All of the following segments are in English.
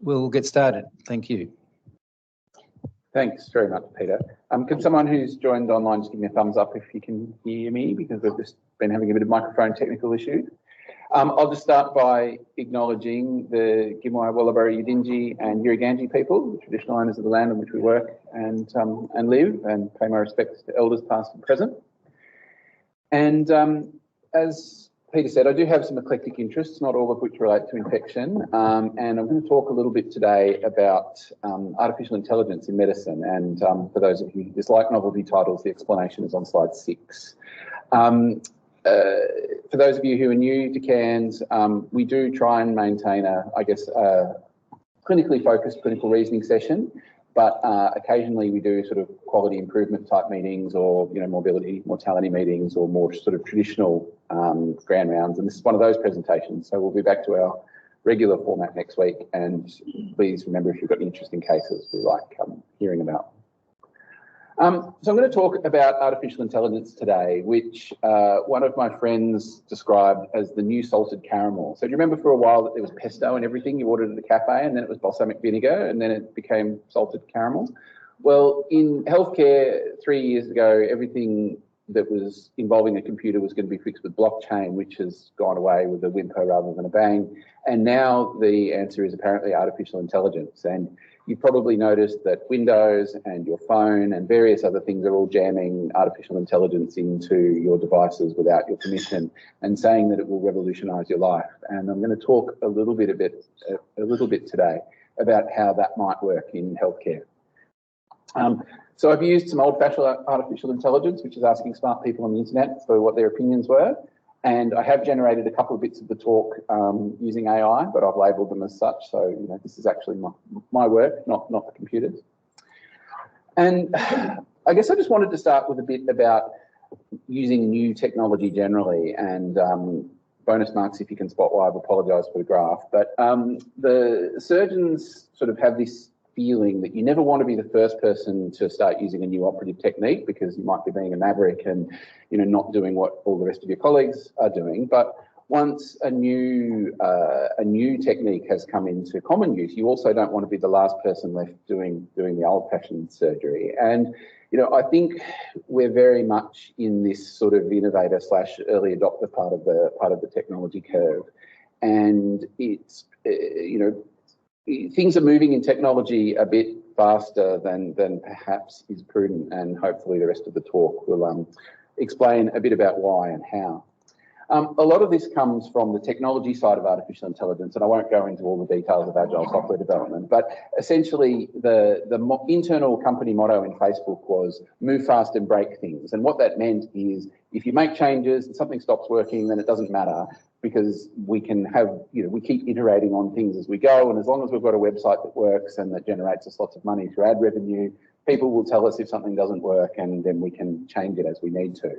we'll get started. Thank you. Thanks very much, Peter. Can someone who's joined online just give me a thumbs up if you can hear me, because we've just been having a bit of microphone technical issues. I'll just start by acknowledging the Gimwai, Wallabari, Yidinji and Yuriganji people, the traditional owners of the land on which we work and live, and pay my respects to elders past and present. And as Peter said, I do have some eclectic interests, not all of which relate to infection, and I'm going to talk a little bit today about artificial intelligence in medicine. And for those of you who dislike novelty titles, the explanation is on slide 6. For those of you who are new to Cairns, we do try and maintain a clinically focused clinical reasoning session, but occasionally we do sort of quality improvement type meetings, or morbidity, mortality meetings, or more sort of traditional grand rounds. And this is one of those presentations. So we'll be back to our regular format next week. And please remember, if you've got any interesting cases, we like hearing about. So I'm going to talk about artificial intelligence today, which one of my friends described as the new salted caramel. So do you remember for a while that there was pesto and everything you ordered at the cafe, and then it was balsamic vinegar, and then it became salted caramel? Well, in healthcare 3 years ago, everything that was involving a computer was going to be fixed with blockchain, which has gone away with a whimper rather than a bang. And now the answer is apparently artificial intelligence. And you've probably noticed that Windows and your phone and various other things are all jamming artificial intelligence into your devices without your permission and saying that it will revolutionise your life. And I'm going to talk a little bit today about how that might work in healthcare. So I've used some old-fashioned artificial intelligence, which is asking smart people on the internet for what their opinions were. And I have generated a couple of bits of the talk using AI, but I've labelled them as such. So, this is actually my work, not the computer's. And I guess I just wanted to start with a bit about using new technology generally, and bonus marks if you can spot why I've apologised for the graph. But the surgeons sort of have this feeling that you never want to be the first person to start using a new operative technique, because you might be being a maverick and not doing what all the rest of your colleagues are doing. But once a new technique has come into common use, you also don't want to be the last person left doing the old-fashioned surgery. And I think we're very much in this sort of innovator / early adopter part of the technology curve, and it's things are moving in technology a bit faster than perhaps is prudent, and hopefully the rest of the talk will explain a bit about why and how. A lot of this comes from the technology side of artificial intelligence, and I won't go into all the details of agile software development, but essentially the internal company motto in Facebook was move fast and break things. And what that meant is if you make changes and something stops working, then it doesn't matter, because we can have, we keep iterating on things as we go. And as long as we've got a website that works and that generates us lots of money through ad revenue, people will tell us if something doesn't work, and then we can change it as we need to.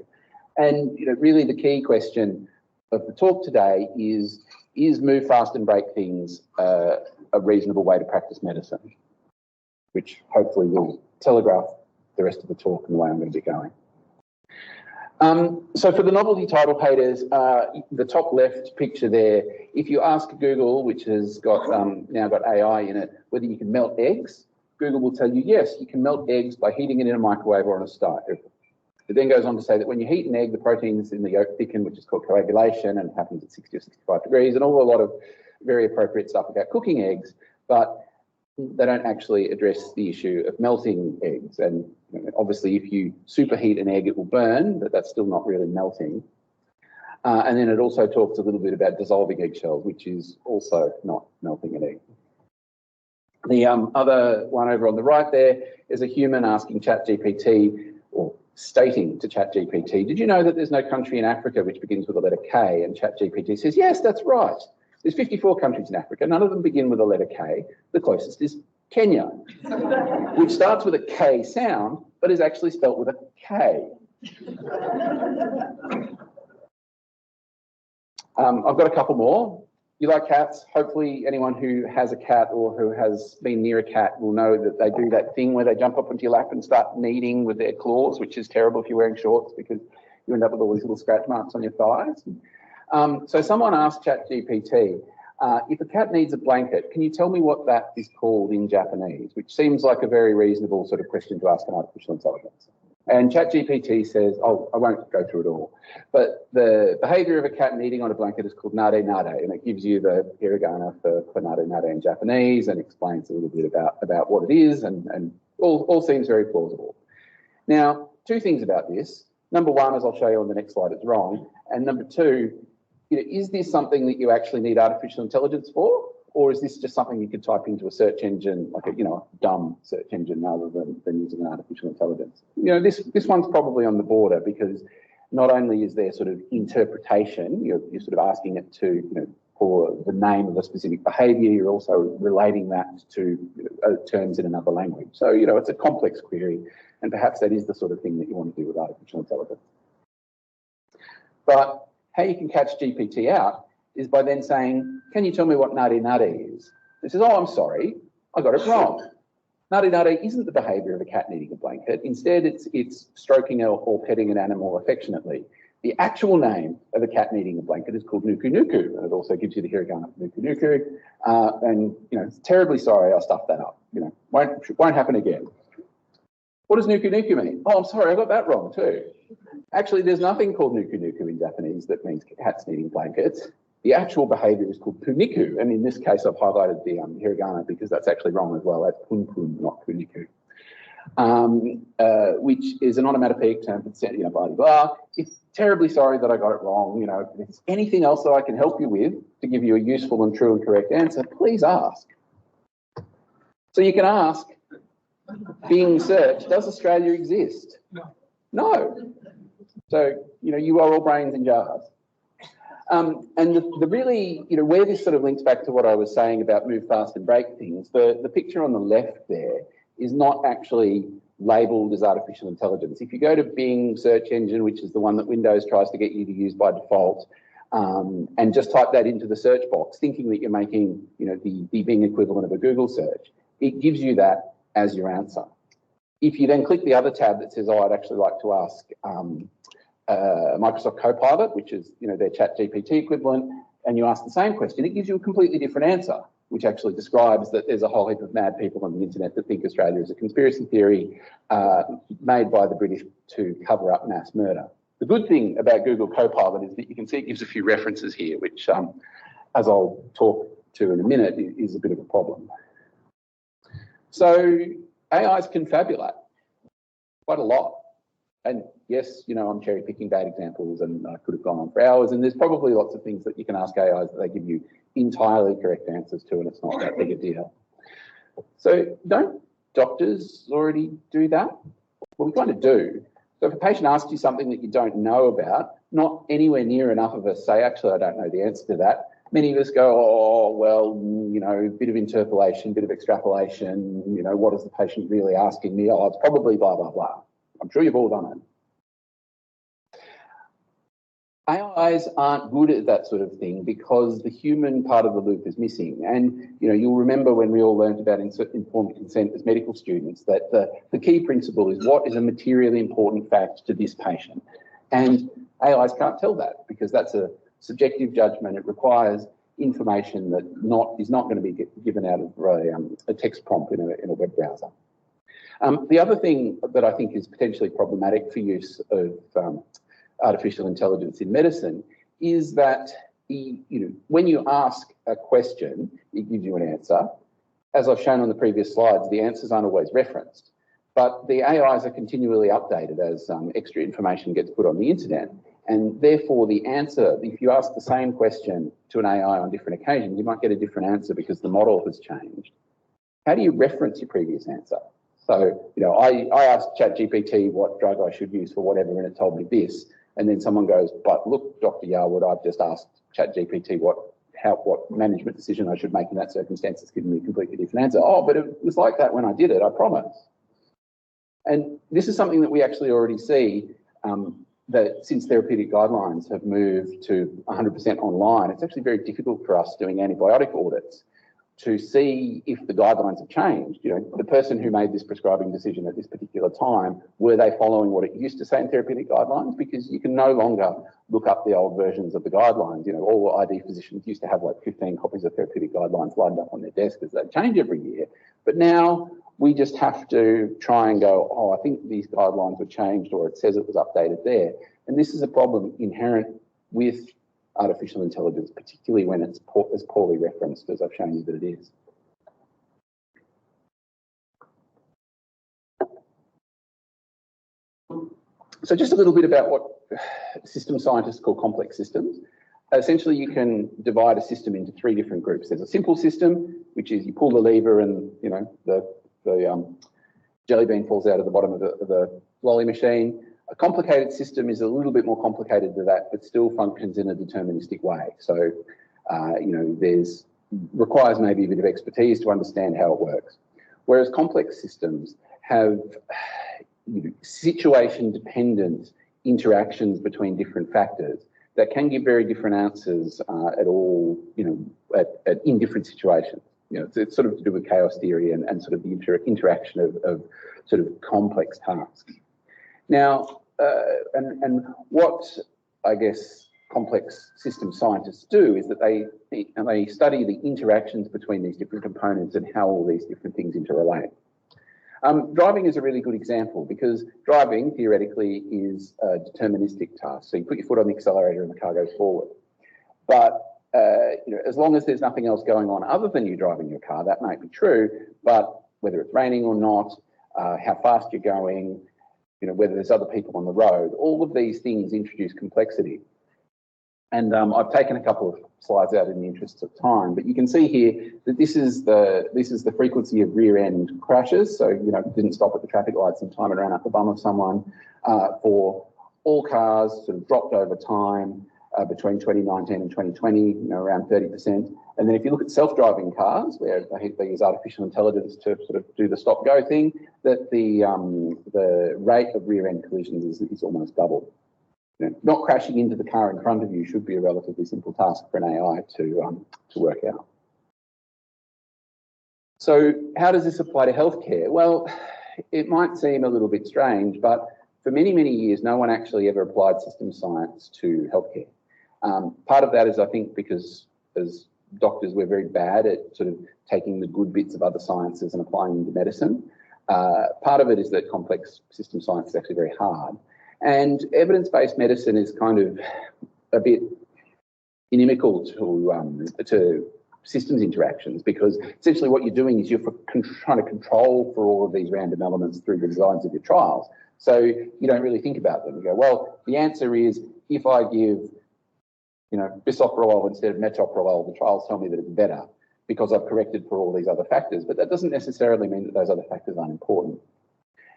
And, really the key question of the talk today is move fast and break things a reasonable way to practice medicine, which hopefully will telegraph the rest of the talk and the way I'm going to be going. So for the novelty title haters, the top left picture there, if you ask Google, which has got now got AI in it, whether you can melt eggs, Google will tell you, yes, you can melt eggs by heating it in a microwave or on a stove. It then goes on to say that when you heat an egg, the proteins in the yolk thicken, which is called coagulation, and it happens at 60 or 65 degrees, and a lot of very appropriate stuff about cooking eggs, but they don't actually address the issue of melting eggs. And obviously, if you superheat an egg, it will burn, but that's still not really melting. And then it also talks a little bit about dissolving eggshells, which is also not melting an egg. The other one over on the right there is a human asking ChatGPT, or stating to ChatGPT, did you know that there's no country in Africa which begins with the letter K? And ChatGPT says, yes, that's right. There's 54 countries in Africa. None of them begin with the letter K. The closest is Kenya, which starts with a K sound, but is actually spelt with a K. I've got a couple more. You like cats? Hopefully anyone who has a cat or who has been near a cat will know that they do that thing where they jump up onto your lap and start kneading with their claws, which is terrible if you're wearing shorts because you end up with all these little scratch marks on your thighs. So someone asked ChatGPT, if a cat needs a blanket, can you tell me what that is called in Japanese? Which seems like a very reasonable sort of question to ask an artificial intelligence. And ChatGPT says, oh, I won't go through it all, but the behaviour of a cat kneading on a blanket is called nade nade, and it gives you the hiragana for nade nade in Japanese and explains a little bit about what it is, and all seems very plausible. Now, two things about this. Number one, as I'll show you on the next slide, it's wrong. And number two, is this something that you actually need artificial intelligence for? Or is this just something you could type into a search engine, like a dumb search engine, rather than using an artificial intelligence? This one's probably on the border, because not only is there sort of interpretation, you're sort of asking it to, for the name of a specific behaviour, you're also relating that to terms in another language. So, it's a complex query, and perhaps that is the sort of thing that you want to do with artificial intelligence. But how you can catch GPT out is by then saying, can you tell me what nade nade is? It says, oh, I'm sorry, I got it wrong. Nade nade isn't the behaviour of a cat kneading a blanket. Instead, it's stroking or petting an animal affectionately. The actual name of a cat kneading a blanket is called nuku nuku, and it also gives you the hiragana for nuku nuku. And terribly sorry, I stuffed that up. Won't happen again. What does nuku nuku mean? Oh, I'm sorry, I got that wrong too. Actually, there's nothing called nuku nuku in Japanese that means cats kneading blankets. The actual behaviour is called puniku, and in this case, I've highlighted the hiragana because that's actually wrong as well. That's pun pun, not puniku, which is an onomatopoeic term for blah, blah, blah. It's terribly sorry that I got it wrong. If there's anything else that I can help you with to give you a useful and true and correct answer, please ask. So you can ask, Bing search, does Australia exist? No. So, you are all brains in jars. And the really, where this sort of links back to what I was saying about move fast and break things, the picture on the left there is not actually labelled as artificial intelligence. If you go to Bing search engine, which is the one that Windows tries to get you to use by default, and just type that into the search box, thinking that you're making, the Bing equivalent of a Google search, it gives you that as your answer. If you then click the other tab that says, oh, I'd actually like to ask Microsoft Copilot, which is their ChatGPT equivalent, and you ask the same question, it gives you a completely different answer, which actually describes that there's a whole heap of mad people on the internet that think Australia is a conspiracy theory made by the British to cover up mass murder. The good thing about Google Copilot is that you can see it gives a few references here, which, as I'll talk to in a minute, is a bit of a problem. So AIs confabulate quite a lot. And yes, I'm cherry picking bad examples, and I could have gone on for hours, and there's probably lots of things that you can ask AIs that they give you entirely correct answers to, and it's not that big a deal. So don't doctors already do that? Well, we kind of do. So if a patient asks you something that you don't know about, not anywhere near enough of us say, actually, I don't know the answer to that. Many of us go, oh, well, a bit of interpolation, bit of extrapolation, what is the patient really asking me? Oh, it's probably blah, blah, blah. I'm sure you've all done it. AIs aren't good at that sort of thing because the human part of the loop is missing. And, you'll remember when we all learned about informed consent as medical students, that the key principle is what is a materially important fact to this patient. And AIs can't tell that because that's a subjective judgment. It requires information that is not going to be given out of a text prompt in a web browser. The other thing that I think is potentially problematic for use of artificial intelligence in medicine is that when you ask a question, it gives you an answer. As I've shown on the previous slides, the answers aren't always referenced, but the AIs are continually updated as extra information gets put on the internet. And therefore, the answer, if you ask the same question to an AI on different occasions, you might get a different answer because the model has changed. How do you reference your previous answer? So, I asked ChatGPT what drug I should use for whatever, and it told me this. And then someone goes, but look, Dr. Yarwood, I've just asked ChatGPT what management decision I should make in that circumstance. It's given me a completely different answer. Oh, but it was like that when I did it, I promise. And this is something that we actually already see, that since therapeutic guidelines have moved to 100% online, it's actually very difficult for us doing antibiotic audits. to see if the guidelines have changed. You know, the person who made this prescribing decision at this particular time, were they following what it used to say in therapeutic guidelines? Because you can no longer look up the old versions of the guidelines. You know, all ID physicians used to have like 15 copies of therapeutic guidelines lined up on their desk because they change every year. But now we just have to try and go, oh, I think these guidelines were changed, or it says it was updated there. And this is a problem inherent with artificial intelligence, particularly when it's as poorly referenced as I've shown you that it is. So just a little bit about what system scientists call complex systems. Essentially, you can divide a system into three different groups. There's a simple system, which is you pull the lever and, you know, the jelly bean falls out of the bottom of the lolly machine. A complicated system is a little bit more complicated than that, but still functions in a deterministic way. So, you know, requires maybe a bit of expertise to understand how it works. Whereas complex systems have, you know, situation-dependent interactions between different factors that can give very different answers at all, you know, in different situations. You know, it's sort of to do with chaos theory and sort of the interaction of sort of complex tasks. Now, and what I guess complex system scientists do is that they study the interactions between these different components and how all these different things interrelate. Driving is a really good example because driving theoretically is a deterministic task. So you put your foot on the accelerator and the car goes forward. But you know, as long as there's nothing else going on other than you driving your car, that might be true. But whether it's raining or not, how fast you're going, you know, whether there's other people on the road, all of these things introduce complexity. And I've taken a couple of slides out in the interest of time, but you can see here that this is the frequency of rear end crashes. So, you know, didn't stop at the traffic lights in time and ran up the bum of someone. For all cars, sort of dropped over time between 2019 and 2020, you know, around 30%. And then if you look at self-driving cars, where they use artificial intelligence to sort of do the stop-go thing, that the rate of rear-end collisions is almost double. You know, not crashing into the car in front of you should be a relatively simple task for an AI to work out. So how does this apply to healthcare? Well, it might seem a little bit strange, but for many, many years, no one actually ever applied system science to healthcare. Part of that is, I think, because as doctors, we're very bad at sort of taking the good bits of other sciences and applying them to medicine. Part of it is that complex system science is actually very hard. And evidence-based medicine is kind of a bit inimical to systems interactions, because essentially what you're doing is you're trying to control for all of these random elements through the designs of your trials. So you don't really think about them. You go, well, the answer is if I give, you know, bisoprolol instead of metoprolol, the trials tell me that it's better because I've corrected for all these other factors. But that doesn't necessarily mean that those other factors aren't important.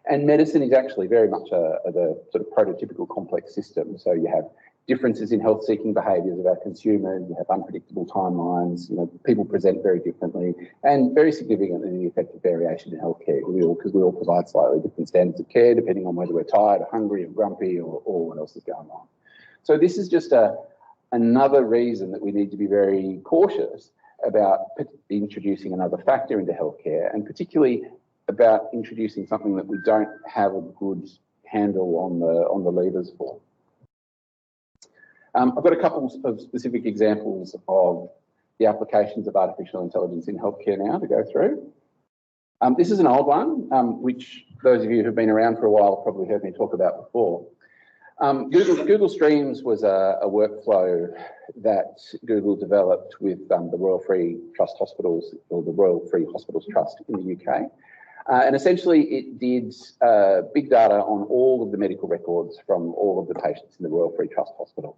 And medicine is actually very much the sort of prototypical complex system. So you have differences in health-seeking behaviours of our consumers, you have unpredictable timelines, you know, people present very differently, and very significantly the effect of variation in healthcare, because we all provide slightly different standards of care depending on whether we're tired or hungry or grumpy or what else is going on. So this is just another reason that we need to be very cautious about introducing another factor into healthcare, and particularly about introducing something that we don't have a good handle on the levers for. I've got a couple of specific examples of the applications of artificial intelligence in healthcare now to go through. This is an old one, which those of you who've been around for a while have probably heard me talk about before. Google Streams was a workflow that Google developed with the Royal Free Trust Hospitals, or the Royal Free Hospitals Trust in the UK. And essentially it did big data on all of the medical records from all of the patients in the Royal Free Trust Hospital.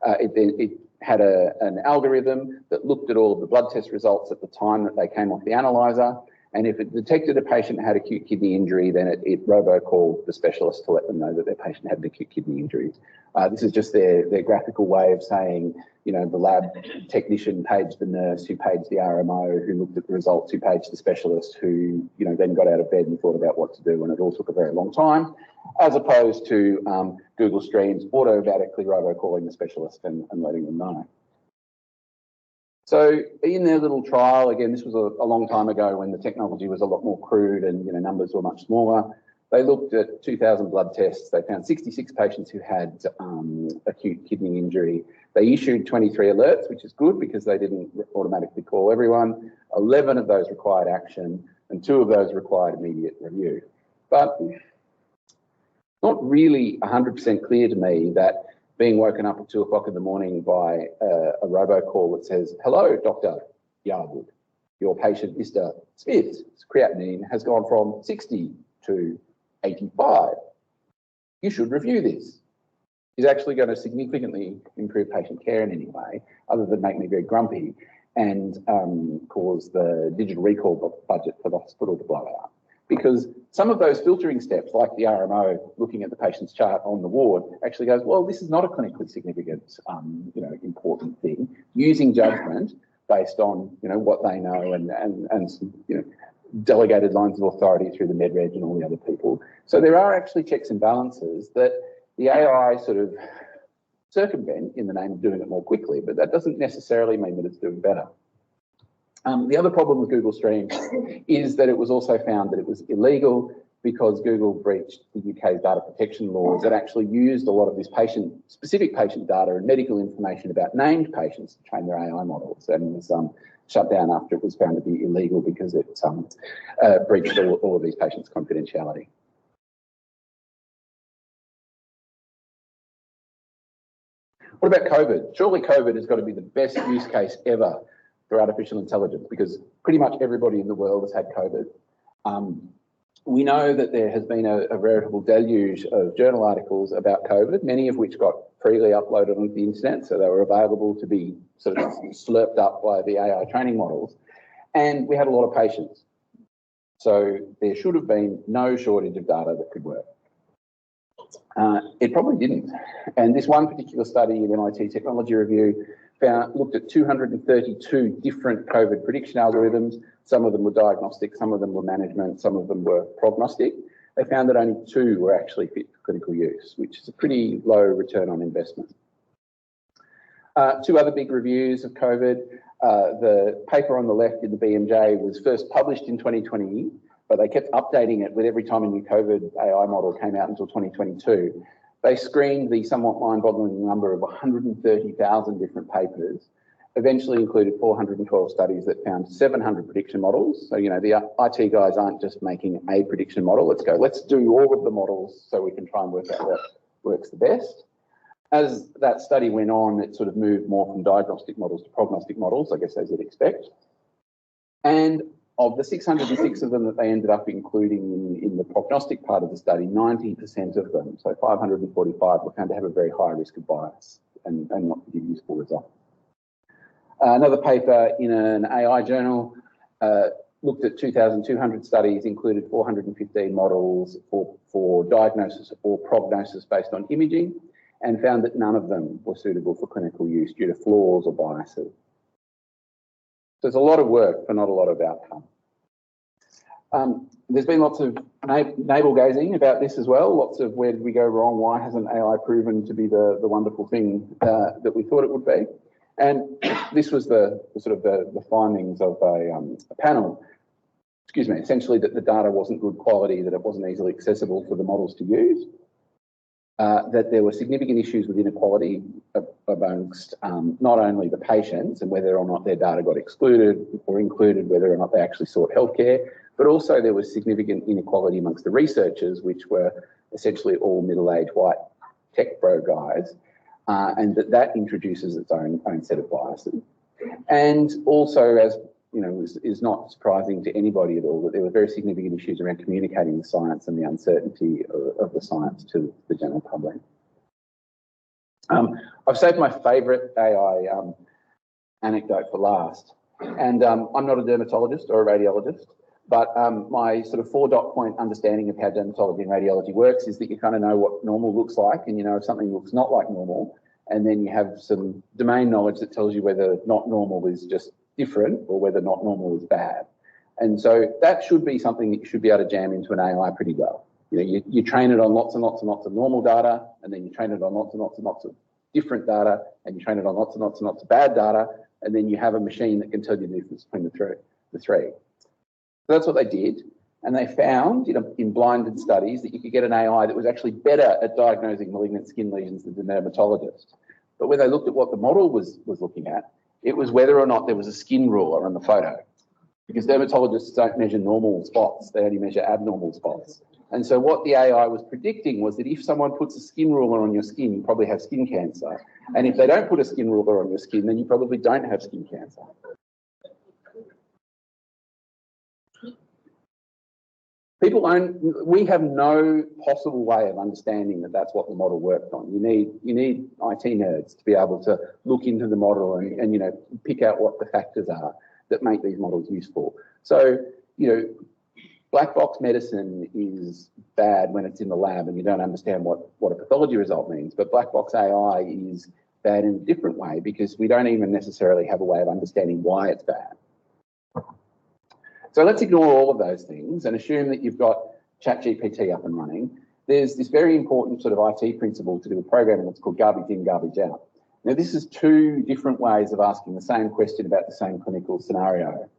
It had an algorithm that looked at all of the blood test results at the time that they came off the analyzer. And if it detected a patient had acute kidney injury, then it robocalled the specialist to let them know that their patient had an acute kidney injury. This is just their graphical way of saying, you know, the lab technician paged the nurse, who paged the RMO, who looked at the results, who paged the specialist, who, you know, then got out of bed and thought about what to do, and it all took a very long time, as opposed to Google Streams automatically robocalling the specialist and letting them know. So in their little trial, again, this was a long time ago when the technology was a lot more crude and numbers were much smaller. They looked at 2,000 blood tests. They found 66 patients who had acute kidney injury. They issued 23 alerts, which is good because they didn't automatically call everyone. 11 of those required action and 2 of those required immediate review. But not really 100% clear to me that being woken up at 2 o'clock in the morning by a robocall that says, "Hello, Dr. Yarwood, your patient, Mr. Smith's creatinine has gone from 60 to 85. You should review this," is actually going to significantly improve patient care in any way, other than make me very grumpy and cause the digital recall budget for the hospital to blow out. Because some of those filtering steps, like the RMO looking at the patient's chart on the ward, actually goes, well, this is not a clinically significant, important thing, using judgment based on, what they know and delegated lines of authority through the MedReg and all the other people. So there are actually checks and balances that the AI sort of circumvent in the name of doing it more quickly, but that doesn't necessarily mean that it's doing better. The other problem with Google Stream is that it was also found that it was illegal because Google breached the UK's data protection laws that actually used a lot of this specific patient data and medical information about named patients to train their AI models, and was shut down after it was found to be illegal because it breached all of these patients' confidentiality. What about COVID? Surely COVID has got to be the best use case ever for artificial intelligence, because pretty much everybody in the world has had COVID. We know that there has been a veritable deluge of journal articles about COVID, many of which got freely uploaded onto the internet, so they were available to be sort of slurped up by the AI training models. And we had a lot of patients. So there should have been no shortage of data that could work. It probably didn't. And this one particular study in MIT Technology Review looked at 232 different COVID prediction algorithms. Some of them were diagnostic, some of them were management, some of them were prognostic. They found that only 2 were actually fit for clinical use, which is a pretty low return on investment. 2 other big reviews of COVID. The paper on the left in the BMJ was first published in 2020, but they kept updating it with every time a new COVID AI model came out until 2022. They screened the somewhat mind-boggling number of 130,000 different papers, eventually included 412 studies that found 700 prediction models. So, the IT guys aren't just making a prediction model. Let's do all of the models so we can try and work out what works the best. As that study went on, it sort of moved more from diagnostic models to prognostic models, I guess as you'd expect. And of the 606 of them that they ended up including in the prognostic part of the study, 90% of them, so 545, were found to have a very high risk of bias and not to give useful results. Another paper in an AI journal looked at 2,200 studies, included 415 models for diagnosis or prognosis based on imaging, and found that none of them were suitable for clinical use due to flaws or biases. So it's a lot of work for not a lot of outcome. There's been lots of navel gazing about this as well. Lots of where did we go wrong? Why hasn't AI proven to be the wonderful thing that we thought it would be? And this was the findings of a panel. Essentially that the data wasn't good quality, that it wasn't easily accessible for the models to use. That there were significant issues with inequality amongst not only the patients and whether or not their data got excluded or included, whether or not they actually sought healthcare, but also there was significant inequality amongst the researchers, which were essentially all middle-aged white tech bro guys, and that introduces its own set of biases. And also, as is not surprising to anybody at all, that there were very significant issues around communicating the science and the uncertainty of the science to the general public. I've saved my favourite AI anecdote for last. And I'm not a dermatologist or a radiologist, but my sort of 4 point understanding of how dermatology and radiology works is that you kind of know what normal looks like, and you know if something looks not like normal, and then you have some domain knowledge that tells you whether not normal is just different or whether not normal is bad. And so that should be something that you should be able to jam into an AI pretty well. You train it on lots and lots and lots of normal data, and then you train it on lots and lots and lots of different data, and you train it on lots and lots and lots of bad data. and then you have a machine that can tell you the difference between the three. So that's what they did, and they found in blinded studies that you could get an AI that was actually better at diagnosing malignant skin lesions than the dermatologist. But when they looked at what the model was looking at, it was whether or not there was a skin ruler on the photo, because dermatologists don't measure normal spots, they only measure abnormal spots. And so what the AI was predicting was that if someone puts a skin ruler on your skin, you probably have skin cancer. And if they don't put a skin ruler on your skin, then you probably don't have skin cancer. We have no possible way of understanding that that's what the model worked on. You need IT nerds to be able to look into the model and pick out what the factors are that make these models useful. So, black box medicine is bad when it's in the lab and you don't understand what a pathology result means, but black box AI is bad in a different way because we don't even necessarily have a way of understanding why it's bad. So let's ignore all of those things and assume that you've got ChatGPT up and running. There's this very important sort of IT principle to do a program that's called garbage in, garbage out. Now, this is two different ways of asking the same question about the same clinical scenario.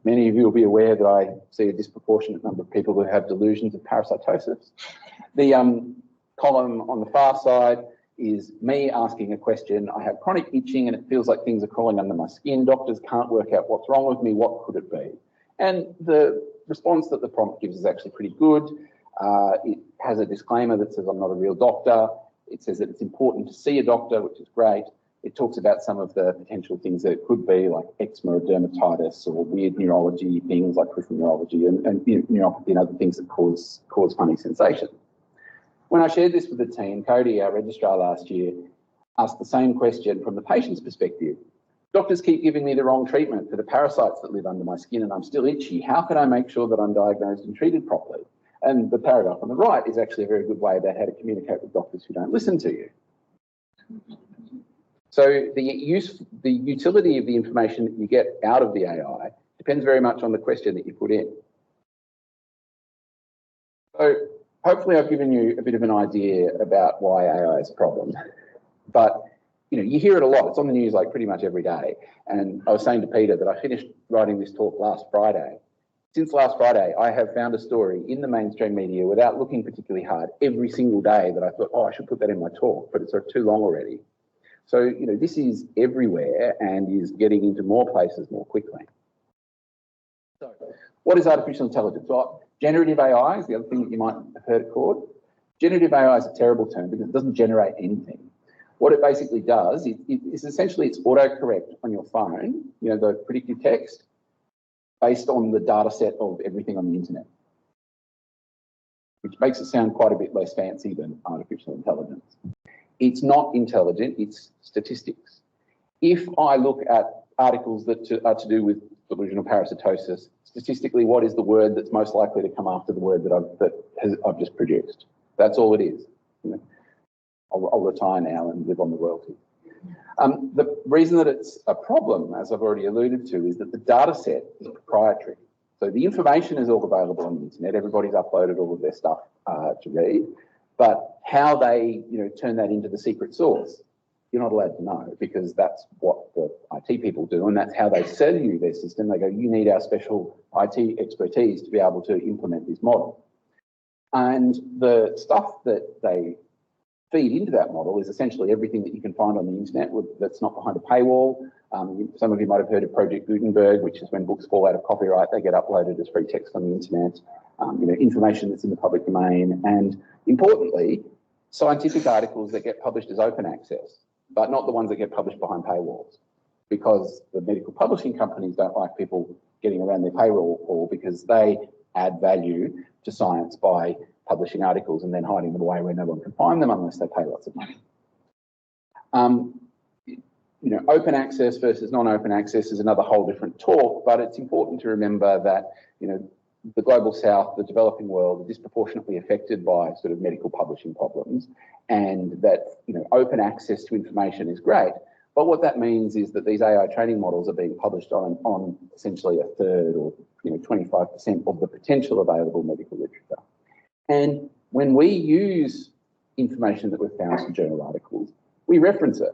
Many of you will be aware that I see a disproportionate number of people who have delusions of parasitosis. The column on the far side is me asking a question. I have chronic itching and it feels like things are crawling under my skin. Doctors can't work out what's wrong with me. What could it be? And the response that the prompt gives is actually pretty good. It has a disclaimer that says I'm not a real doctor. It says that it's important to see a doctor, which is great. It talks about some of the potential things that it could be, like eczema or dermatitis or weird neurology things like peripheral neurology and neuropathy and other things that cause funny sensations. When I shared this with the team, Cody, our registrar last year, asked the same question from the patient's perspective. Doctors keep giving me the wrong treatment for the parasites that live under my skin and I'm still itchy. How can I make sure that I'm diagnosed and treated properly? And the paragraph on the right is actually a very good way about how to communicate with doctors who don't listen to you. So the utility of the information that you get out of the AI depends very much on the question that you put in. So hopefully I've given you a bit of an idea about why AI is a problem. But you hear it a lot. It's on the news like pretty much every day. And I was saying to Peter that I finished writing this talk last Friday. Since last Friday, I have found a story in the mainstream media without looking particularly hard every single day that I thought, oh, I should put that in my talk, but it's sort of too long already. So, this is everywhere and is getting into more places more quickly. So, what is artificial intelligence? Well, generative AI is the other thing that you might have heard it called. Generative AI is a terrible term because it doesn't generate anything. What it basically does is essentially it's autocorrect on your phone, the predictive text, based on the data set of everything on the internet, which makes it sound quite a bit less fancy than artificial intelligence. It's not intelligent, it's statistics. If I look at articles that are to do with delusional parasitosis, statistically, what is the word that's most likely to come after the word that I've just produced? That's all it is. I'll retire now and live on the royalties. The reason that it's a problem, as I've already alluded to, is that the data set is proprietary. So the information is all available on the internet. Everybody's uploaded all of their stuff to read. But how they turn that into the secret source, you're not allowed to know because that's what the IT people do and that's how they sell you their system. They go, you need our special IT expertise to be able to implement this model. And the stuff that they feed into that model is essentially everything that you can find on the internet that's not behind a paywall. Some of you might have heard of Project Gutenberg, which is when books fall out of copyright, they get uploaded as free text on the internet, information that's in the public domain, and importantly, scientific articles that get published as open access, but not the ones that get published behind paywalls, because the medical publishing companies don't like people getting around their paywall because they add value to science by publishing articles and then hiding them away where no one can find them unless they pay lots of money. Open access versus non-open access is another whole different talk, but it's important to remember that, the global south, the developing world, are disproportionately affected by sort of medical publishing problems, and that, open access to information is great. But what that means is that these AI training models are being published on essentially a third or 25% of the potential available medical literature. And when we use information that we've found from journal articles, we reference it.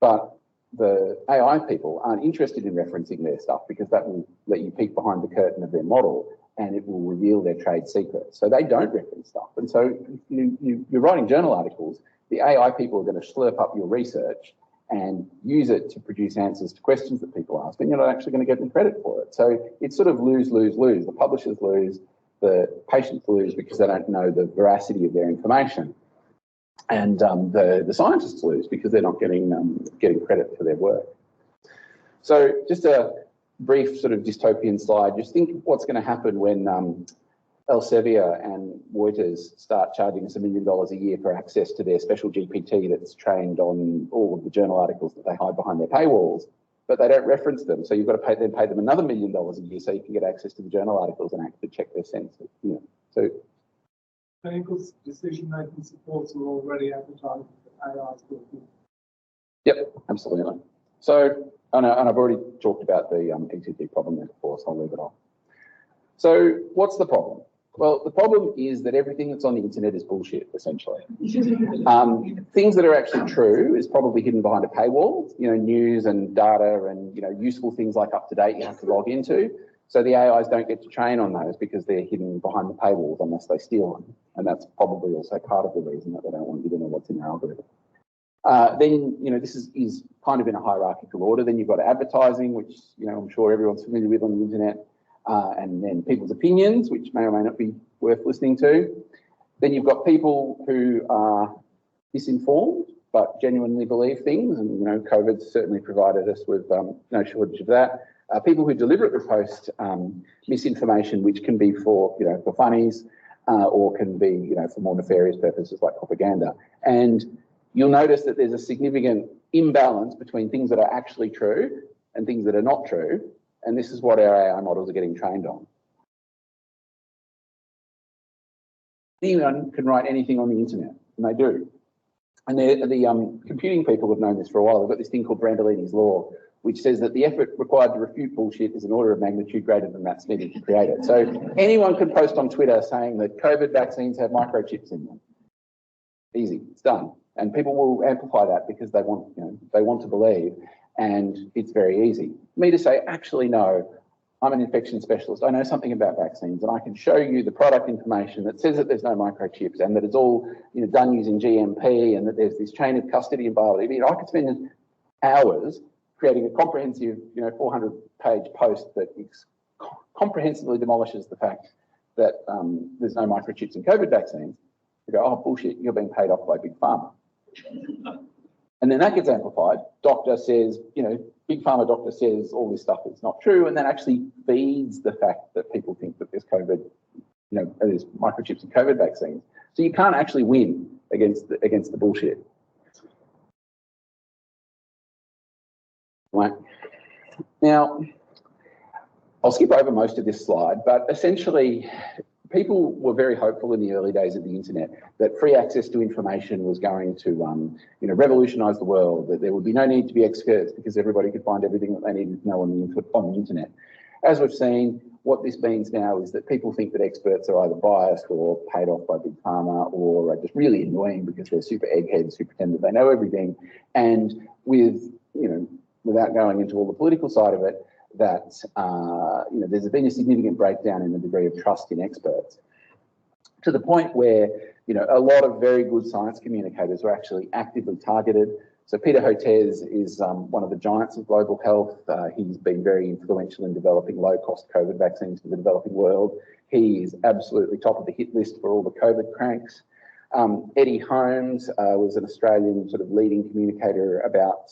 But the AI people aren't interested in referencing their stuff because that will let you peek behind the curtain of their model and it will reveal their trade secrets. So they don't reference stuff. And so you're writing journal articles, the AI people are going to slurp up your research and use it to produce answers to questions that people ask, and you're not actually going to get any credit for it. So it's sort of lose, lose, lose. The publishers lose, the patients lose because they don't know the veracity of their information. And the scientists lose because they're not getting credit for their work. So just a brief sort of dystopian slide. Just think what's going to happen when Elsevier and Reuters start charging us $1 million a year for access to their special GPT that's trained on all of the journal articles that they hide behind their paywalls, but they don't reference them. So you've got to pay them another $1 million a year so you can get access to the journal articles and actually check their sense. So clinical decision-making supports are already advertising that AI is working. Yep, absolutely. So, and I've already talked about the ECG problem there before, so I'll leave it off. So what's the problem? Well, the problem is that everything that's on the internet is bullshit, essentially. Things that are actually true is probably hidden behind a paywall, news and data and, useful things like UpToDate you have to log into. So the AIs don't get to train on those because they're hidden behind the paywalls unless they steal them. And that's probably also part of the reason that they don't want you to know what's in their algorithm. Then, this is kind of in a hierarchical order. Then you've got advertising, which, I'm sure everyone's familiar with on the internet. And then people's opinions, which may or may not be worth listening to. Then you've got people who are misinformed, but genuinely believe things. And, COVID's certainly provided us with no shortage of that. People who deliberately post misinformation, which can be for funnies, or can be, for more nefarious purposes like propaganda. And you'll notice that there's a significant imbalance between things that are actually true and things that are not true. And this is what our AI models are getting trained on. Anyone can write anything on the internet, and they do. And the computing people have known this for a while. They've got this thing called Brandolini's law, which says that the effort required to refute bullshit is an order of magnitude greater than that's needed to create it. So anyone can post on Twitter saying that COVID vaccines have microchips in them. Easy, it's done. And people will amplify that because they want to believe, and it's very easy. Me to say, actually, no, I'm an infection specialist. I know something about vaccines, and I can show you the product information that says that there's no microchips and that it's all done using GMP and that there's this chain of custody and biology. I could spend hours creating a comprehensive, 400-page post that comprehensively demolishes the fact that there's no microchips in COVID vaccines. You go, oh, bullshit, you're being paid off by Big Pharma. And then that gets amplified. Doctor says, Big Pharma doctor says all this stuff is not true, and that actually feeds the fact that people think that there's COVID, there's microchips in COVID vaccines. So you can't actually win against the bullshit. Right. Now, I'll skip over most of this slide, but essentially, people were very hopeful in the early days of the internet that free access to information was going to, revolutionise the world, that there would be no need to be experts because everybody could find everything that they needed to know on the internet. As we've seen, what this means now is that people think that experts are either biased or paid off by Big Pharma or are just really annoying because they're super eggheads who pretend that they know everything. And without going into all the political side of it, that there's been a significant breakdown in the degree of trust in experts, to the point where a lot of very good science communicators are actually actively targeted. So Peter Hotez is one of the giants of global health. He's been very influential in developing low-cost COVID vaccines for the developing world. He is absolutely top of the hit list for all the COVID cranks. Eddie Holmes was an Australian sort of leading communicator about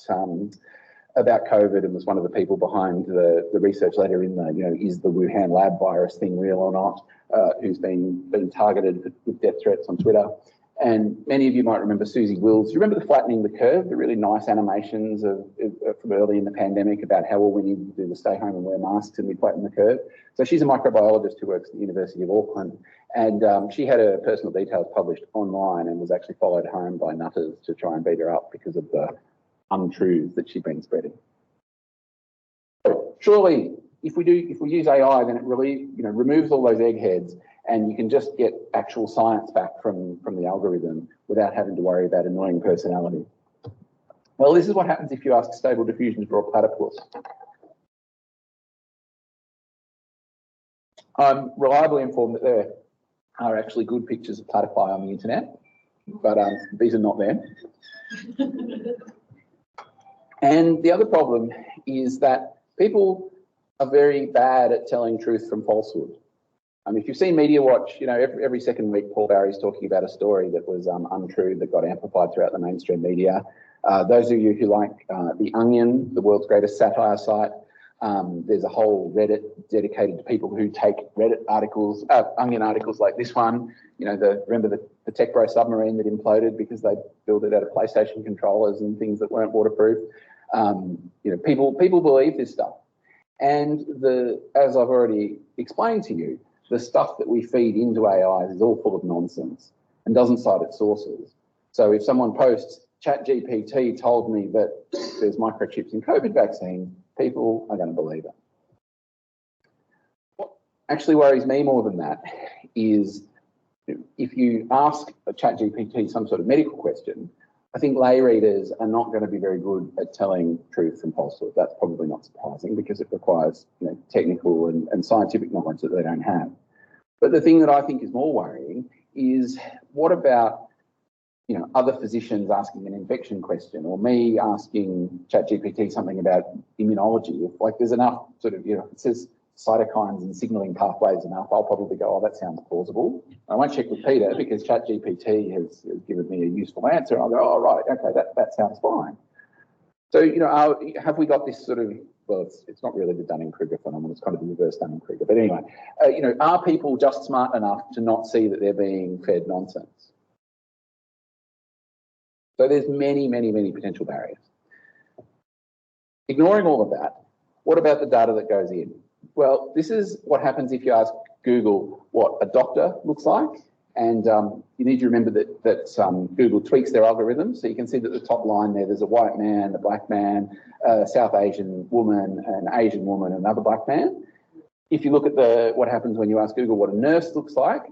COVID and was one of the people behind the research letter in the, is the Wuhan lab virus thing real or not, who's been targeted with death threats on Twitter. And many of you might remember Susie Wills. Do you remember the flattening the curve, the really nice animations from early in the pandemic about how all we needed to do was stay home and wear masks and we flatten the curve? So she's a microbiologist who works at the University of Auckland, and she had her personal details published online and was actually followed home by nutters to try and beat her up because of the untruths that she'd been spreading. So surely, if we use AI, then it really removes all those eggheads, and you can just get actual science back from the algorithm without having to worry about annoying personality. Well, this is what happens if you ask Stable Diffusion to draw a platypus. I'm reliably informed that there are actually good pictures of platypi on the internet, but these are not them. And the other problem is that people are very bad at telling truth from falsehood. If you've seen Media Watch, you know, every second week, Paul Barry's talking about a story that was untrue that got amplified throughout the mainstream media. Those of you who like The Onion, the world's greatest satire site, there's a whole Reddit dedicated to people who take Reddit articles, Onion articles like this one. You know, remember the Tech Bro submarine that imploded because they built it out of PlayStation controllers and things that weren't waterproof. You know, people believe this stuff. And as I've already explained to you, the stuff that we feed into AIs is all full of nonsense and doesn't cite its sources. So if someone posts, ChatGPT told me that there's microchips in COVID vaccine, people are going to believe it. What actually worries me more than that is if you ask a ChatGPT some sort of medical question, I think lay readers are not going to be very good at telling truth from falsehood. That's probably not surprising because it requires, you know, technical and scientific knowledge that they don't have. But the thing that I think is more worrying is what about, you know, other physicians asking an infection question or me asking ChatGPT something about immunology. If like there's enough sort of, you know, it says cytokines and signalling pathways enough, I'll probably go, oh, that sounds plausible. I won't check with Peter because ChatGPT has given me a useful answer. I'll go, oh, right, okay, that sounds fine. So, you know, have we got this sort of, well, it's not really the Dunning-Kruger phenomenon, it's kind of the reverse Dunning-Kruger. But anyway, you know, are people just smart enough to not see that they're being fed nonsense? So there's many, many, many potential barriers. Ignoring all of that, what about the data that goes in? Well, this is what happens if you ask Google what a doctor looks like. And you need to remember that Google tweaks their algorithms. So you can see that the top line there's a white man, a black man, a South Asian woman, an Asian woman, another black man. If you look at what happens when you ask Google what a nurse looks like,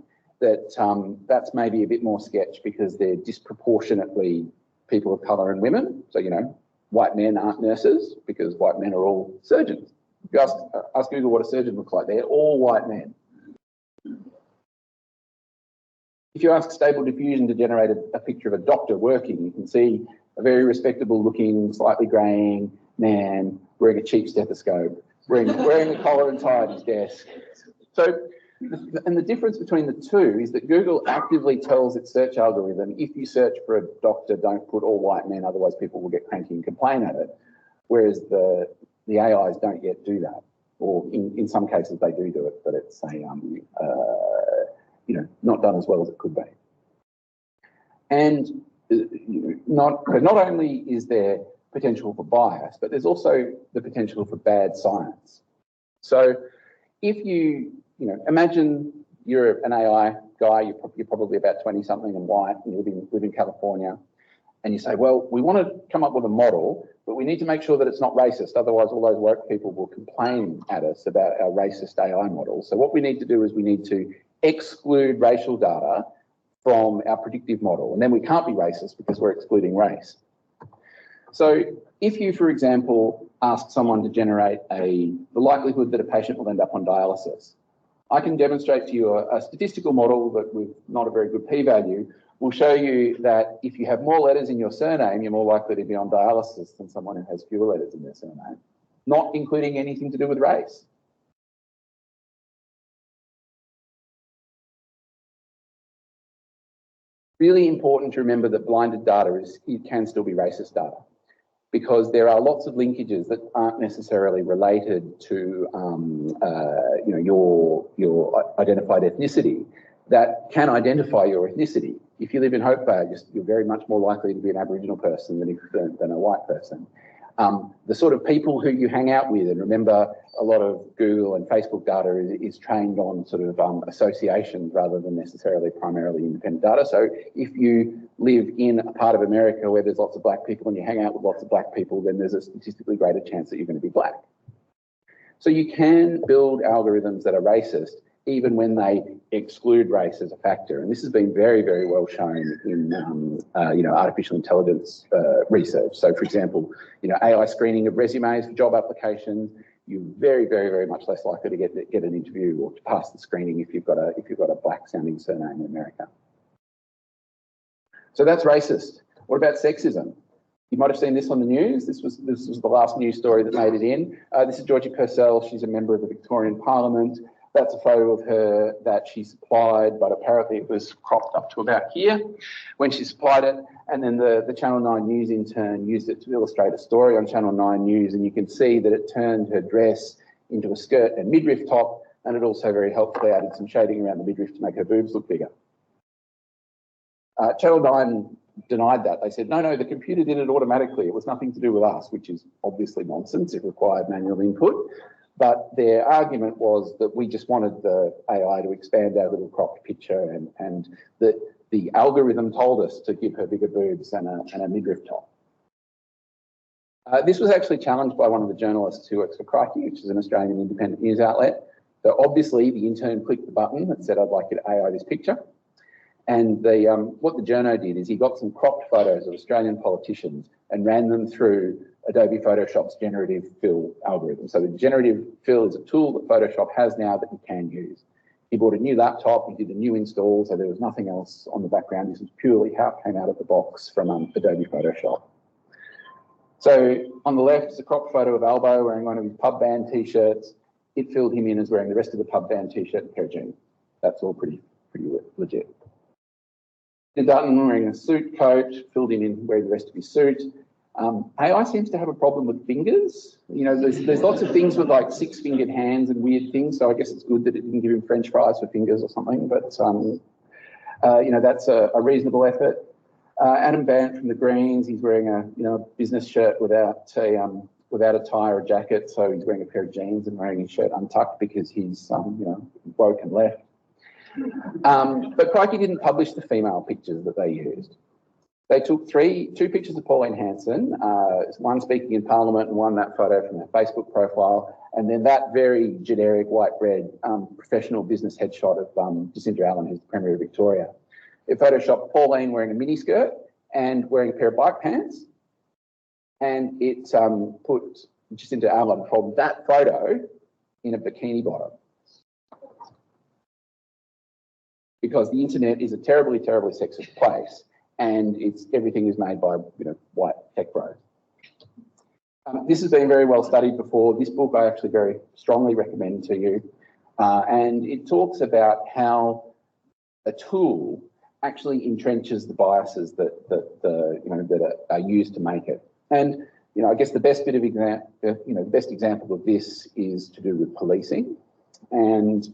that's maybe a bit more sketch because they're disproportionately people of colour and women. So, you know, white men aren't nurses because white men are all surgeons. If you ask Google what a surgeon looks like, they're all white men. If you ask Stable Diffusion to generate a picture of a doctor working, you can see a very respectable looking, slightly greying man wearing a cheap stethoscope, wearing a collar and tie at his desk. So, and the difference between the two is that Google actively tells its search algorithm, if you search for a doctor, don't put all white men, otherwise people will get cranky and complain at it. Whereas the AIs don't yet do that. Or in some cases they do it, but it's you know, not done as well as it could be. And not only is there potential for bias, but there's also the potential for bad science. So if you imagine you're an AI guy, you're probably about 20-something and white, and you live in California, and you say, well, we want to come up with a model, but we need to make sure that it's not racist. Otherwise, all those woke people will complain at us about our racist AI model. So what we need to do is we need to exclude racial data from our predictive model. And then we can't be racist because we're excluding race. So if you, for example, ask someone to generate the likelihood that a patient will end up on dialysis, I can demonstrate to you a statistical model that with not a very good p-value will show you that if you have more letters in your surname, you're more likely to be on dialysis than someone who has fewer letters in their surname, not including anything to do with race. Really important to remember that blinded data can still be racist data because there are lots of linkages that aren't necessarily related to your identified ethnicity that can identify your ethnicity. If you live in Hope Bay, you're very much more likely to be an Aboriginal person than a white person. The sort of people who you hang out with, and remember a lot of Google and Facebook data is trained on sort of associations rather than necessarily primarily independent data. So if you live in a part of America where there's lots of black people and you hang out with lots of black people, then there's a statistically greater chance that you're going to be black. So you can build algorithms that are racist even when they exclude race as a factor. And this has been very, very well shown in, artificial intelligence research. So, for example, AI screening of resumes for job applications, you're very, very, very much less likely to get an interview or to pass the screening if you've got a black-sounding surname in America. So that's racist. What about sexism? You might have seen this on the news. This was the last news story that made it in. This is Georgie Purcell. She's a member of the Victorian Parliament. That's a photo of her that she supplied, but apparently it was cropped up to about here when she supplied it. And then the Channel 9 News intern used it to illustrate a story on Channel 9 News. And you can see that it turned her dress into a skirt and midriff top. And it also very helpfully added some shading around the midriff to make her boobs look bigger. Channel 9 denied that. They said, no, the computer did it automatically. It was nothing to do with us, which is obviously nonsense. It required manual input. But their argument was that we just wanted the AI to expand our little cropped picture and that the algorithm told us to give her bigger boobs and a midriff top. This was actually challenged by one of the journalists who works for Crikey, which is an Australian independent news outlet. So obviously the intern clicked the button that said, I'd like you to AI this picture. And what the journo did is he got some cropped photos of Australian politicians and ran them through Adobe Photoshop's generative fill algorithm. So the generative fill is a tool that Photoshop has now that you can use. He bought a new laptop, he did a new install, so there was nothing else on the background. This was purely how it came out of the box from Adobe Photoshop. So on the left is a cropped photo of Albo wearing one of his pub band t-shirts. It filled him in as wearing the rest of the pub band t-shirt and a pair of jeans. That's all pretty legit. Dutton wearing a suit coat, filled him in wearing the rest of his suit. AI seems to have a problem with fingers. There's lots of things with like 6-fingered hands and weird things. So I guess it's good that it didn't give him French fries for fingers or something. But that's a reasonable effort. Adam Bant from the Greens, he's wearing a business shirt without a tie or a jacket. So he's wearing a pair of jeans and wearing his shirt untucked because he's woke and left. But Crikey didn't publish the female pictures that they used. They took two pictures of Pauline Hanson, one speaking in Parliament and one that photo from her Facebook profile, and then that very generic white bread professional business headshot of Jacinda Allen, who's the Premier of Victoria. It photoshopped Pauline wearing a miniskirt and wearing a pair of bike pants, and it put Jacinda Allen from that photo in a bikini bottom. Because the internet is a terribly, terribly sexist place, and everything is made by white tech bros. This has been very well studied before. This book I actually very strongly recommend to you, and it talks about how a tool actually entrenches the biases that are used to make it. And I guess the best example of this is to do with policing. And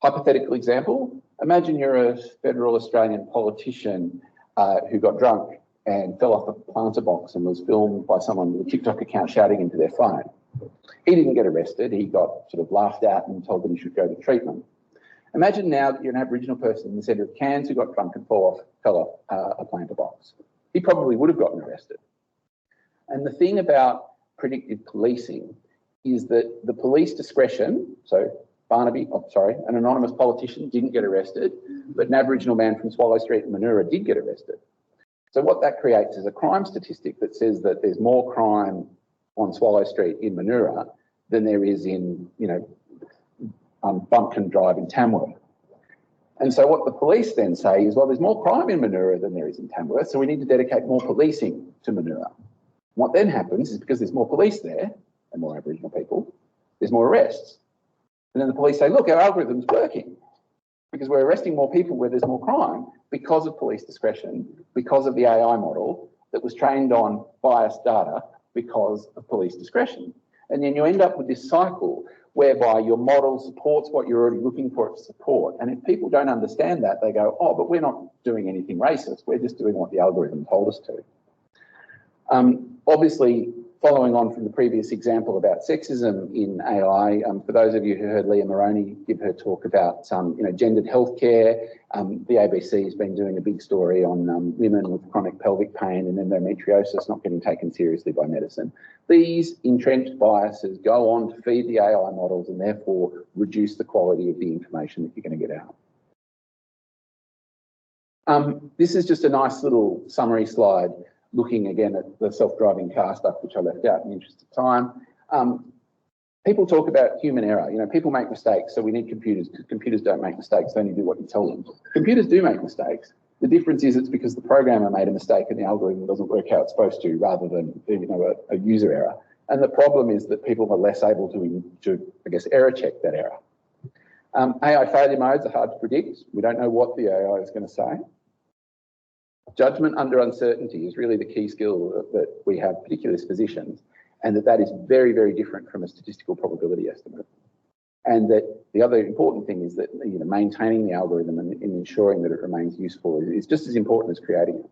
hypothetical example, imagine you're a federal Australian politician who got drunk and fell off a planter box and was filmed by someone with a TikTok account shouting into their phone. He didn't get arrested. He got sort of laughed at and told that he should go to treatment. Imagine now that you're an Aboriginal person in the centre of Cairns who got drunk and fell off a planter box. He probably would have gotten arrested. And the thing about predictive policing is that the police discretion, so an anonymous politician didn't get arrested, but an Aboriginal man from Swallow Street in Manoora did get arrested. So what that creates is a crime statistic that says that there's more crime on Swallow Street in Manoora than there is in, Bumpkin Drive in Tamworth. And so what the police then say is, well, there's more crime in Manoora than there is in Tamworth, so we need to dedicate more policing to Manoora. What then happens is because there's more police there and more Aboriginal people, there's more arrests. And then the police say, look, our algorithm's working because we're arresting more people where there's more crime because of police discretion, because of the AI model that was trained on biased data because of police discretion. And then you end up with this cycle whereby your model supports what you're already looking for it to support. And if people don't understand that, they go, oh, but we're not doing anything racist. We're just doing what the algorithm told us to. Obviously, following on from the previous example about sexism in AI, for those of you who heard Leah Moroney give her talk about gendered healthcare, the ABC has been doing a big story on women with chronic pelvic pain and endometriosis not getting taken seriously by medicine. These entrenched biases go on to feed the AI models and therefore reduce the quality of the information that you're going to get out. This is just a nice little summary slide looking again at the self-driving car stuff, which I left out in the interest of time. People talk about human error. People make mistakes, so we need computers. Computers don't make mistakes, they only do what you tell them. Computers do make mistakes. The difference is it's because the programmer made a mistake and the algorithm doesn't work how it's supposed to, rather than a user error. And the problem is that people are less able to I guess, error check that error. AI failure modes are hard to predict. We don't know what the AI is going to say. Judgment under uncertainty is really the key skill that we have, particularly as physicians, and that is very, very different from a statistical probability estimate. And that the other important thing is that maintaining the algorithm and ensuring that it remains useful is just as important as creating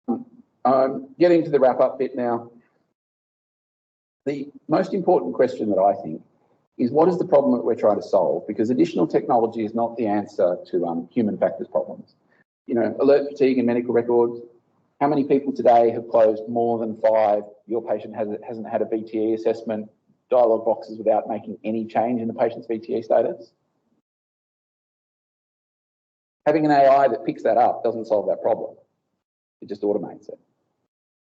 it. Getting to the wrap-up bit now. The most important question that I think is, what is the problem that we're trying to solve? Because additional technology is not the answer to human factors problems. Alert fatigue in medical records. How many people today have closed more than 5? Your patient hasn't had a VTE assessment, dialogue boxes without making any change in the patient's VTE status. Having an AI that picks that up doesn't solve that problem. It just automates it.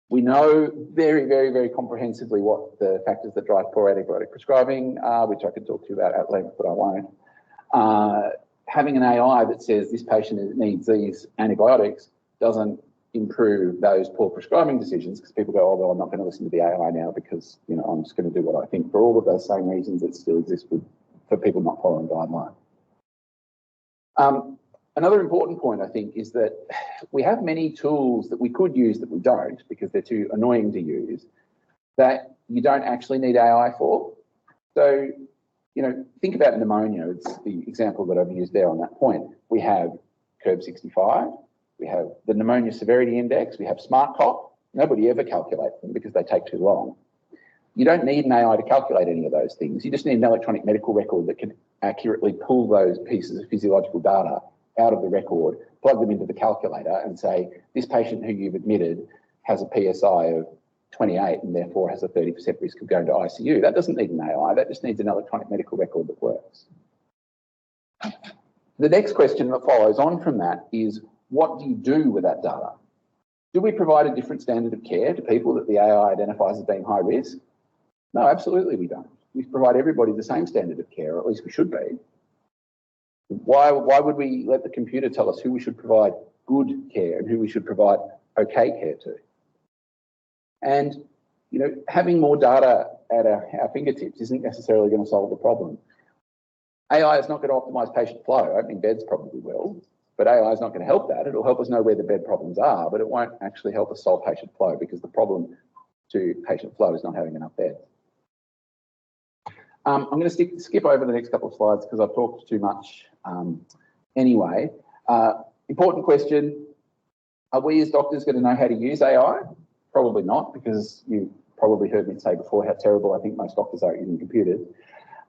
We know very, very, very comprehensively what the factors that drive poor antibiotic prescribing are, which I could talk to you about at length, but I won't. Having an AI that says this patient needs these antibiotics doesn't improve those poor prescribing decisions, because people go, oh, well, I'm not going to listen to the AI now because, I'm just going to do what I think, for all of those same reasons that still exist for people not following guidelines. Another important point, I think, is that we have many tools that we could use that we don't because they're too annoying to use, that you don't actually need AI for. So, think about pneumonia. It's the example that I've used there on that point. We have Curve 65. We have the Pneumonia Severity Index. We have SmartCop. Nobody ever calculates them because they take too long. You don't need an AI to calculate any of those things. You just need an electronic medical record that can accurately pull those pieces of physiological data out of the record, plug them into the calculator and say, this patient who you've admitted has a PSI of 28 and therefore has a 30% risk of going to ICU. That doesn't need an AI, that just needs an electronic medical record that works. The next question that follows on from that is, what do you do with that data? Do we provide a different standard of care to people that the AI identifies as being high risk? No, absolutely we don't. We provide everybody the same standard of care, or at least we should be. Why would we let the computer tell us who we should provide good care and who we should provide okay care to? And, having more data at our fingertips isn't necessarily going to solve the problem. AI is not going to optimise patient flow. Opening beds probably will, but AI is not going to help that. It'll help us know where the bed problems are, but it won't actually help us solve patient flow, because the problem to patient flow is not having enough beds. I'm going to skip over the next couple of slides because I've talked too much anyway. Important question, are we as doctors going to know how to use AI? Probably not, because you probably heard me say before how terrible I think most doctors are at using computers.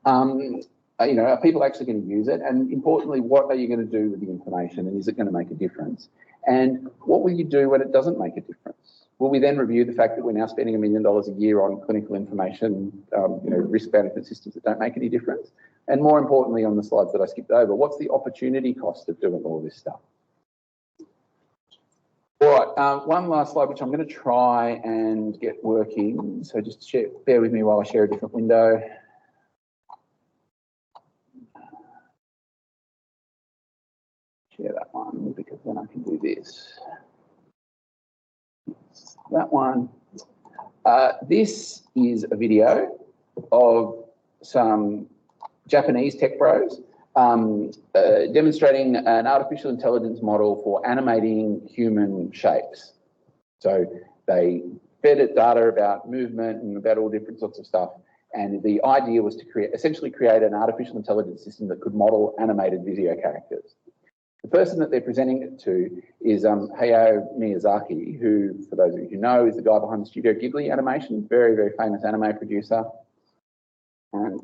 Are people actually going to use it? And importantly, what are you going to do with the information, and is it going to make a difference? And what will you do when it doesn't make a difference? Will we then review the fact that we're now spending $1 million a year on clinical information, risk management systems that don't make any difference? And more importantly, on the slides that I skipped over, what's the opportunity cost of doing all this stuff? All right, one last slide, which I'm going to try and get working. So just bear with me while I share a different window. Share that one, because then I can do this. That one. This is a video of some Japanese tech bros demonstrating an artificial intelligence model for animating human shapes. So they fed it data about movement and about all different sorts of stuff. And the idea was to essentially create an artificial intelligence system that could model animated video characters. The person that they're presenting it to is Hayao Miyazaki, who, for those of you who know, is the guy behind the Studio Ghibli animation, very, very famous anime producer. And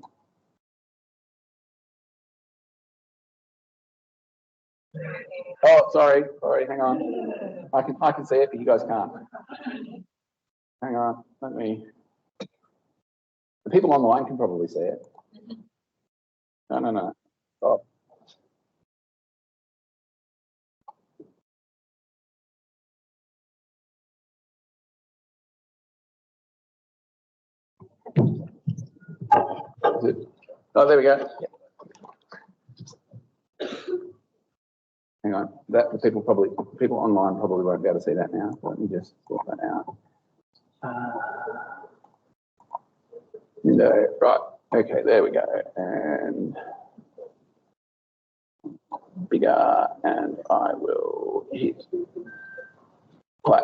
oh, sorry, hang on. I can see it, but you guys can't. Hang on, let me. The people online can probably see it. No. Oh. Oh, there we go. Hang on. That the people online probably won't be able to see that now. Let me just sort that out. No, right. Okay, there we go. And bigger, and I will hit play.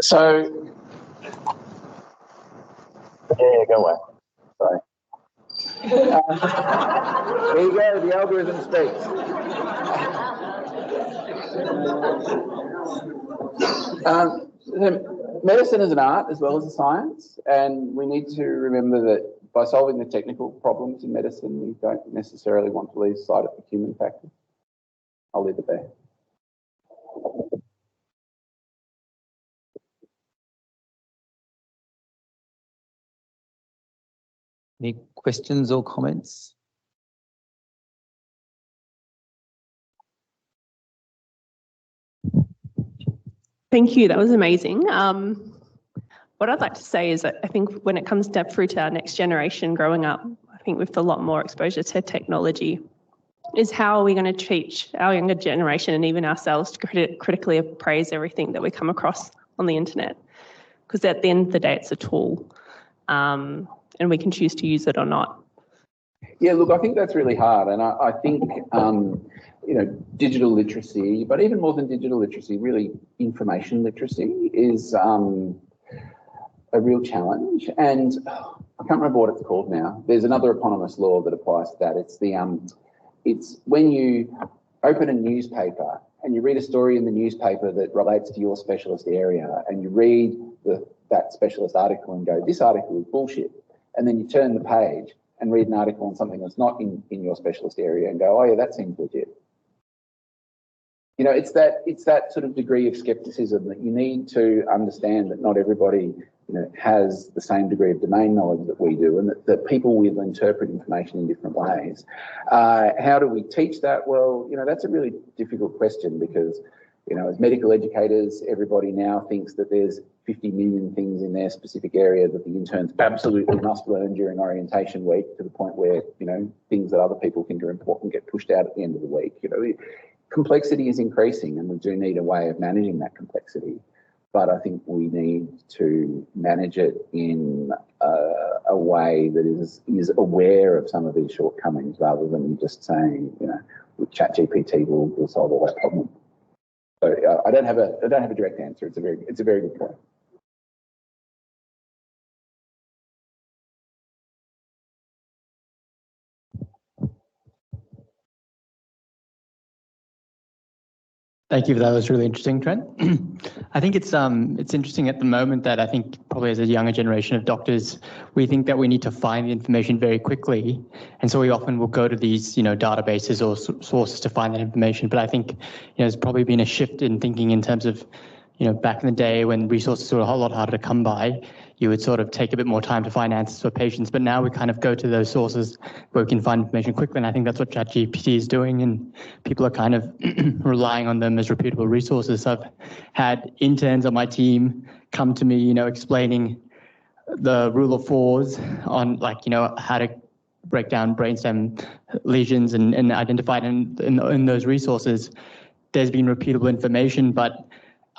So, yeah, go away. Sorry. There you go, the algorithm speaks. Medicine is an art as well as a science, and we need to remember that by solving the technical problems in medicine, we don't necessarily want to lose sight of the human factor. I'll leave it there. Any questions or comments? Thank you. That was amazing. What I'd like to say is that I think when it comes through to our next generation growing up, I think with a lot more exposure to technology, is how are we going to teach our younger generation and even ourselves to critically appraise everything that we come across on the internet? Because at the end of the day, it's a tool, and we can choose to use it or not. Yeah, look, I think that's really hard, and I think digital literacy, but even more than digital literacy, really information literacy is a real challenge. And I can't remember what it's called now. There's another eponymous law that applies to that. It's when you open a newspaper and you read a story in the newspaper that relates to your specialist area, and you read that specialist article and go, this article is bullshit. And then you turn the page and read an article on something that's not in your specialist area and go, oh yeah, that seems legit. It's that sort of degree of skepticism that you need to understand that not everybody, has the same degree of domain knowledge that we do, and that people will interpret information in different ways. How do we teach that? Well, that's a really difficult question because, as medical educators, everybody now thinks that there's 50 million things in their specific area that the interns absolutely must learn during orientation week, to the point where, things that other people think are important get pushed out at the end of the week. Complexity is increasing, and we do need a way of managing that complexity. But I think we need to manage it in a way that is aware of some of these shortcomings, rather than just saying, with ChatGPT will solve all that problem. So I don't have a direct answer. It's a very good point. Thank you for that. That was really interesting, Trent. I think it's interesting at the moment that I think probably as a younger generation of doctors, we think that we need to find the information very quickly. And so we often will go to these, databases or sources to find that information. But I think, there's probably been a shift in thinking in terms of, back in the day when resources were a whole lot harder to come by, you would sort of take a bit more time to find answers for patients. But now we kind of go to those sources where we can find information quickly. And I think that's what ChatGPT is doing. And people are kind of relying on them as reputable resources. I've had interns on my team come to me, explaining the rule of fours on how to break down brainstem lesions and identify it in those resources. There's been reputable information, but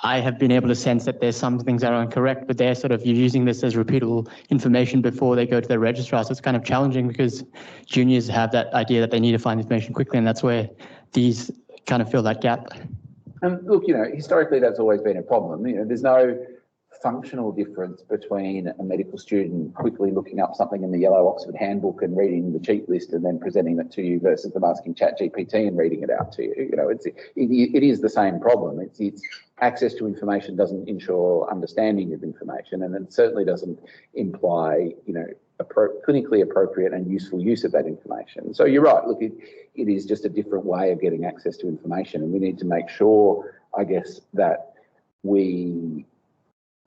I have been able to sense that there's some things that are incorrect, but they're sort of using this as repeatable information before they go to their registrar. So it's kind of challenging because juniors have that idea that they need to find information quickly, and that's where these kind of fill that gap. And look, historically that's always been a problem. There's no functional difference between a medical student quickly looking up something in the yellow Oxford handbook and reading the cheat list and then presenting it to you versus them asking ChatGPT and reading it out to you. It is the same problem. It's access to information doesn't ensure understanding of information, and it certainly doesn't imply, clinically appropriate and useful use of that information. So you're right. Look, it is just a different way of getting access to information, and we need to make sure, I guess, that we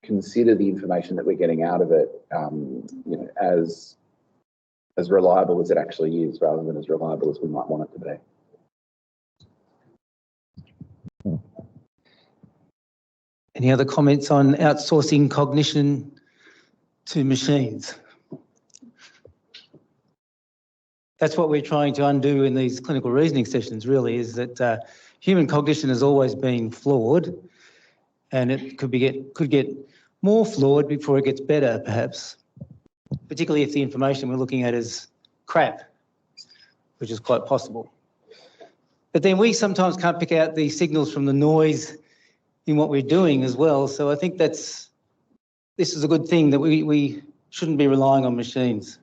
consider the information that we're getting out of it, as reliable as it actually is, rather than as reliable as we might want it to be. Any other comments on outsourcing cognition to machines? That's what we're trying to undo in these clinical reasoning sessions, really, is that human cognition has always been flawed, and it could get more flawed before it gets better, perhaps, particularly if the information we're looking at is crap, which is quite possible. But then we sometimes can't pick out the signals from the noise in what we're doing as well. So I think this is a good thing, that we shouldn't be relying on machines.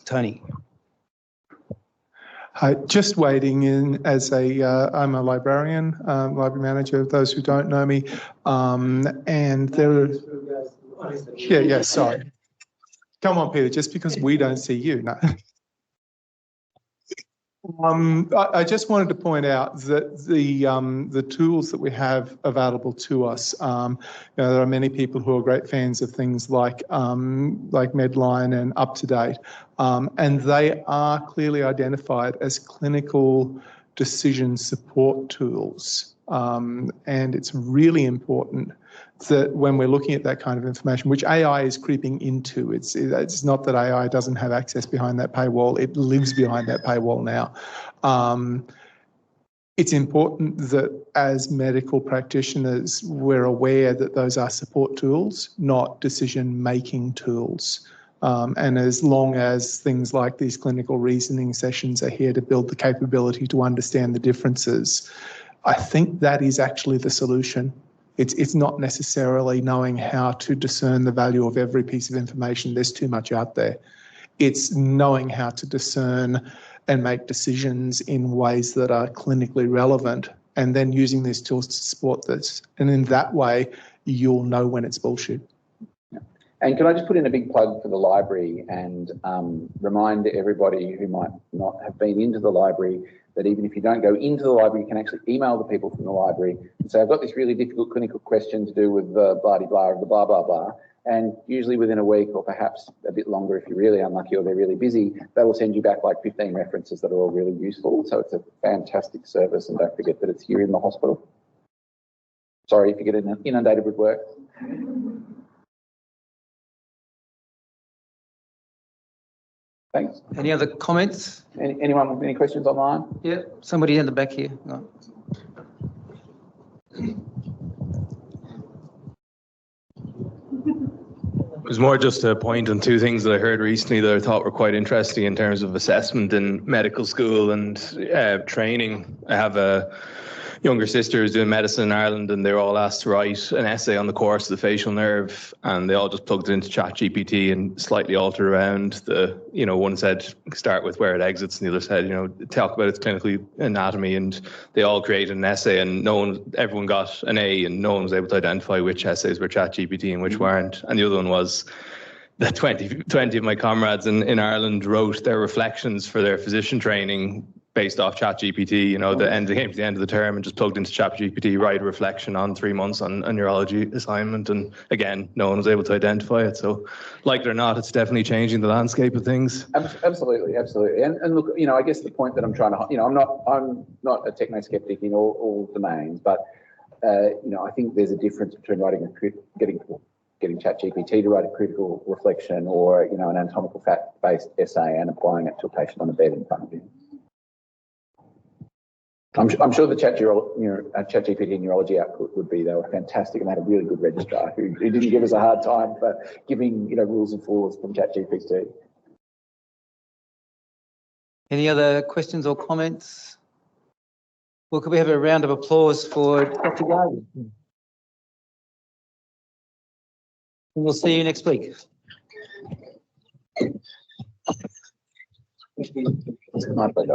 Tony. Hi, just waiting in as I'm a librarian, library manager, those who don't know me, and there. Yeah, sorry. Come on, Peter, just because we don't see you, no. I just wanted to point out that the tools that we have available to us, there are many people who are great fans of things like Medline and UpToDate, and they are clearly identified as clinical decision support tools. And it's really important that when we're looking at that kind of information, which AI is creeping into, it's not that AI doesn't have access behind that paywall, it lives behind that paywall now. It's important that as medical practitioners, we're aware that those are support tools, not decision-making tools. And as long as things like these clinical reasoning sessions are here to build the capability to understand the differences, I think that is actually the solution. It's not necessarily knowing how to discern the value of every piece of information. There's too much out there. It's knowing how to discern and make decisions in ways that are clinically relevant, and then using these tools to support this. And in that way, you'll know when it's bullshit. And can I just put in a big plug for the library and remind everybody who might not have been into the library that even if you don't go into the library, you can actually email the people from the library and say, I've got this really difficult clinical question to do with the blah-de-blah of the blah, blah, blah. And usually within a week, or perhaps a bit longer if you're really unlucky or they're really busy, they will send you back like 15 references that are all really useful. So it's a fantastic service, and don't forget that it's here in the hospital. Sorry if you get inundated with work. Thanks. Any other comments? Anyone with any questions online? Yeah, somebody in the back here. No. It was more just a point on two things that I heard recently that I thought were quite interesting in terms of assessment in medical school and training. I have a younger sister who's doing medicine in Ireland, and they were all asked to write an essay on the course of the facial nerve, and they all just plugged it into ChatGPT and slightly altered around one said start with where it exits, and the other said, talk about its clinical anatomy, and they all created an essay, and everyone got an A, and no one was able to identify which essays were ChatGPT and which weren't. And the other one was that 20 of my comrades in Ireland wrote their reflections for their physician training based off ChatGPT, they came to the end of the term and just plugged into ChatGPT, write a reflection on 3 months on neurology assignment. And again, no one was able to identify it. So like it or not, it's definitely changing the landscape of things. Absolutely. And look, I guess the point that I'm trying to, I'm not a techno-skeptic in all domains, but, I think there's a difference between getting ChatGPT to write a critical reflection or, an anatomical fact-based essay and applying it to a patient on a bed in front of you. I'm sure the ChatGPT neurology output would be, they were fantastic, and they had a really good registrar who didn't give us a hard time for giving, rules and flaws from ChatGPT. Any other questions or comments? Well, could we have a round of applause for Dr. Garvey? And we'll see you next week. My pleasure.